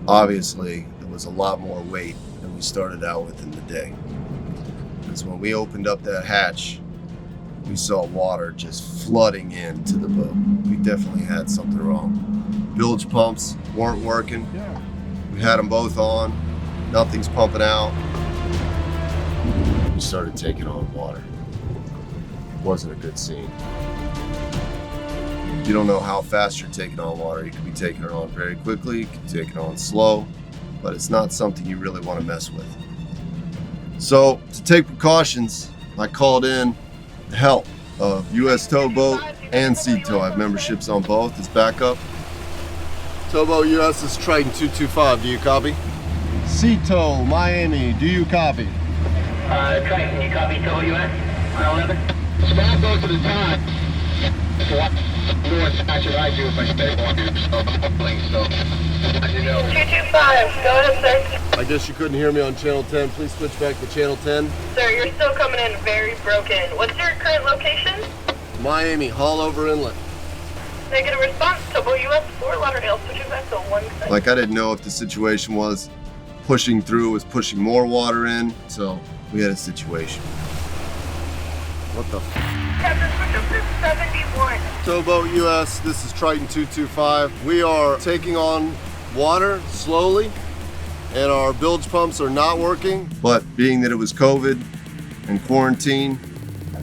Obviously, there was a lot more weight than we started out with in the day. Because when we opened up that hatch, we saw water just flooding into the boat. We definitely had something wrong. Bilge pumps weren't working. We had them both on. Nothing's pumping out. We started taking on water. It wasn't a good scene. You don't know how fast you're taking on water. You could be taking it on very quickly, you could take it on slow, but it's not something you really want to mess with. So to take precautions, I called in the help of U.S. Towboat and Sea Tow. I have memberships on both as backup. Towboat US is Triton 225, do you copy? Sea Tow, Miami, do you copy? Triton, you copy Towboat US? 11. So when I go to the time, north, that's what I do if I stay walking, so as you know. 225, go ahead, sir. I guess you couldn't hear me on channel 10. Please switch back to channel 10. Sir, you're still coming in very broken. What's your current location? Miami, Haulover Inlet. Negative response, Towboat US, Fort Lauderdale, switching back to 1 second. Like I didn't know if the situation was pushing through, was pushing more water in, so we had a situation. What the Captain, switch up to 71. Towboat US, this is Triton 225. We are taking on water slowly and our bilge pumps are not working. But being that it was COVID and quarantine,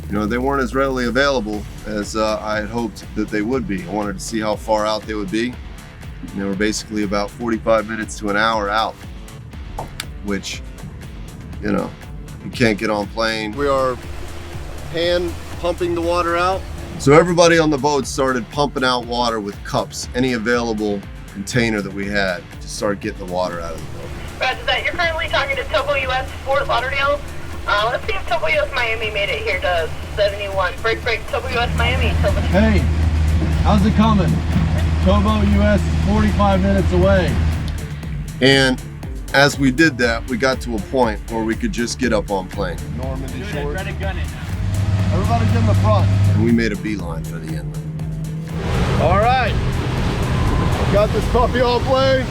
you know, they weren't as readily available as I had hoped that they would be. I wanted to see how far out they would be. And they were basically about 45 minutes to an hour out, which, you know, you can't get on plane. We are hand pumping the water out. So everybody on the boat started pumping out water with cups, any available container that we had to start getting the water out of the boat. Roger that. You're currently talking to Towboat US, Fort Lauderdale. Let's see if Towboat US Miami made it here to 71. Break, Towboat US Miami. Hey, how's it coming? Towboat US is 45 minutes away. And as we did that, we got to a point where we could just get up on plane. Normandy shore. Try to gun it now. Everybody's in the front. And we made a beeline for the inlet. All right. Got this puppy on plane.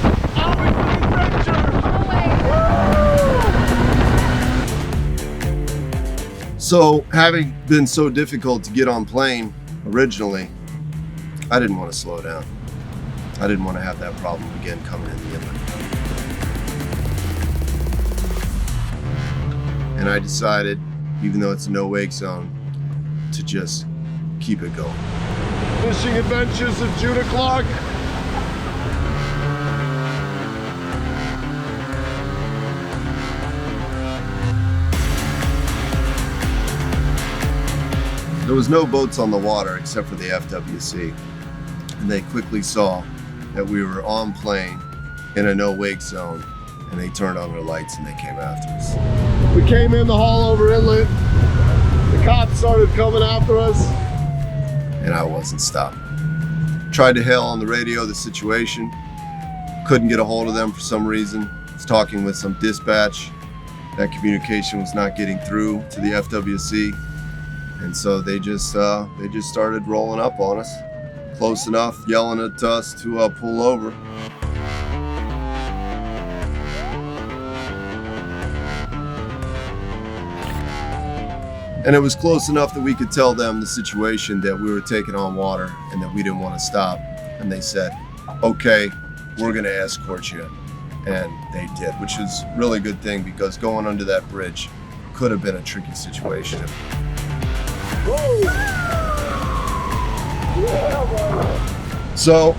So, having been so difficult to get on plane originally, I didn't want to slow down. I didn't want to have that problem again coming in the inlet. And I decided, even though it's a no-wake zone, to just keep it going. Fishing Adventures of Judah Clark. There was no boats on the water except for the FWC, and they quickly saw that we were on plane in a no-wake zone, and they turned on their lights and they came after us. We came in the Haulover Inlet. The cops started coming after us. And I wasn't stopping. Tried to hail on the radio the situation. Couldn't get a hold of them for some reason. Was talking with some dispatch. That communication was not getting through to the FWC. And so they just started rolling up on us. Close enough, yelling at us to pull over. And it was close enough that we could tell them the situation, that we were taking on water and that we didn't want to stop. And they said, okay, we're gonna escort you. And they did, which is a really good thing because going under that bridge could have been a tricky situation. So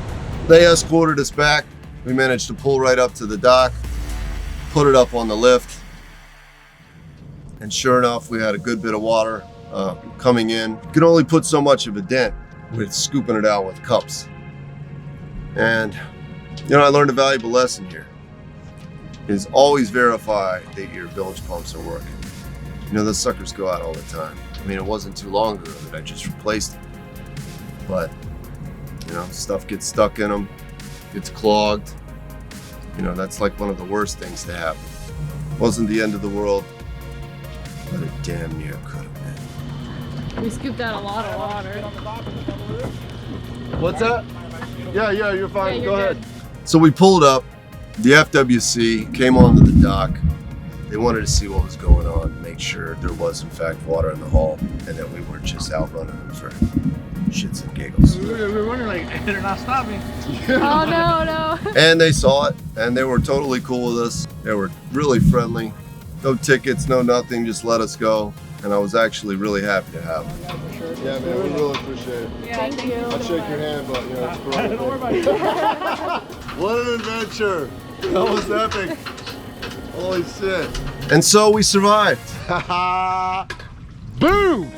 they escorted us back. We managed to pull right up to the dock, put it up on the lift. And sure enough, we had a good bit of water coming in. You can only put so much of a dent with scooping it out with cups. And, you know, I learned a valuable lesson here, is always verify that your bilge pumps are working. You know, those suckers go out all the time. I mean, it wasn't too long ago that I just replaced them. But, you know, stuff gets stuck in them, gets clogged. You know, that's like one of the worst things to happen. Wasn't the end of the world, but it damn near could have been. We scooped out a lot of water. What's that? Yeah, you're fine. Yeah, Go you're ahead. So we pulled up, The FWC came onto the dock. They wanted to see what was going on, make sure there was in fact water in the hull, and that we weren't just outrunning them for shits and giggles. We were wondering, like, they're not stopping. Oh no. And they saw it, and they were totally cool with us. They were really friendly. No tickets, no nothing, just let us go. And I was actually really happy to have them. Yeah, man, we really appreciate it. Yeah, thank you. I'll shake your hand, but you know, it's great. Don't worry about it. What an adventure! That was epic. Holy shit. And so we survived. Boom!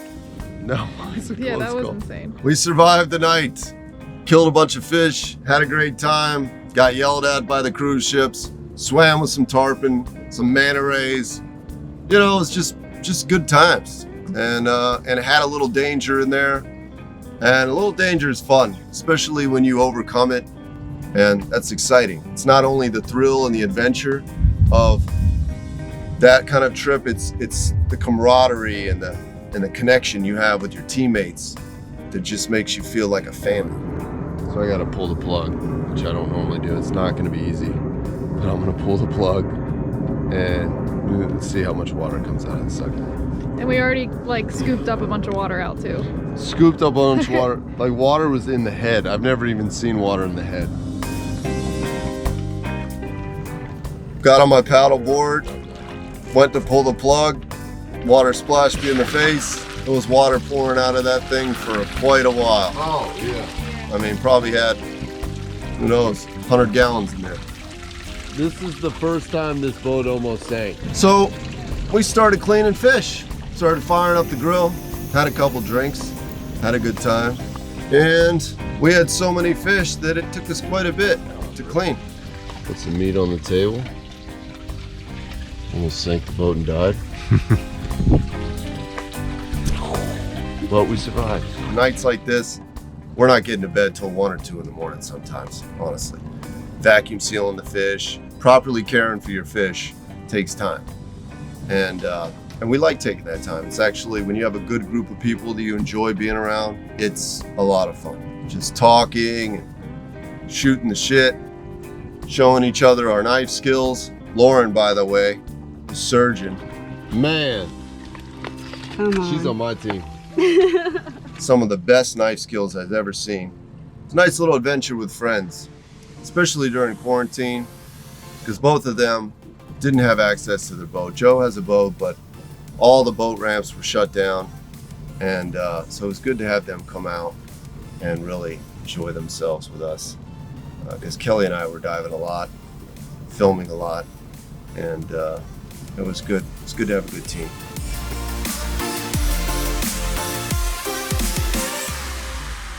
No, it's a close Yeah, that was call. insane. We survived the night, killed a bunch of fish, had a great time, got yelled at by the cruise ships, swam with some tarpon, some manta rays. You know, it's just good times. And it had a little danger in there. And a little danger is fun, especially when you overcome it. And that's exciting. It's not only the thrill and the adventure of that kind of trip, it's the camaraderie and the connection you have with your teammates that just makes you feel like a family. So I gotta pull the plug, which I don't normally do. It's not gonna be easy, but I'm gonna pull the plug and see how much water comes out of the sucker. And we already like scooped up a bunch of water out too. Scooped up a bunch of water. Like water was in the head. I've never even seen water in the head. Got on my paddle board, went to pull the plug, water splashed me in the face. There was water pouring out of that thing for quite a while. Oh, yeah. I mean, probably had, who knows, 100 gallons in there. This is the first time this boat almost sank. So we started cleaning fish, started firing up the grill, had a couple drinks, had a good time. And we had so many fish that it took us quite a bit to clean. Put some meat on the table. Almost sank the boat and died. But we survived. Nights like this, we're not getting to bed till 1 or 2 in the morning sometimes, honestly. Vacuum sealing the fish, properly caring for your fish takes time. And we like taking that time. It's actually, when you have a good group of people that you enjoy being around, it's a lot of fun. Just talking, and shooting the shit, showing each other our knife skills. Lauren, by the way, the surgeon. Man, she's on my team. Some of the best knife skills I've ever seen. It's a nice little adventure with friends, especially during quarantine, because both of them didn't have access to their boat. Joe has a boat, but all the boat ramps were shut down. And so it was good to have them come out and really enjoy themselves with us. Because Kelly and I were diving a lot, filming a lot, and it was good. It's good to have a good team.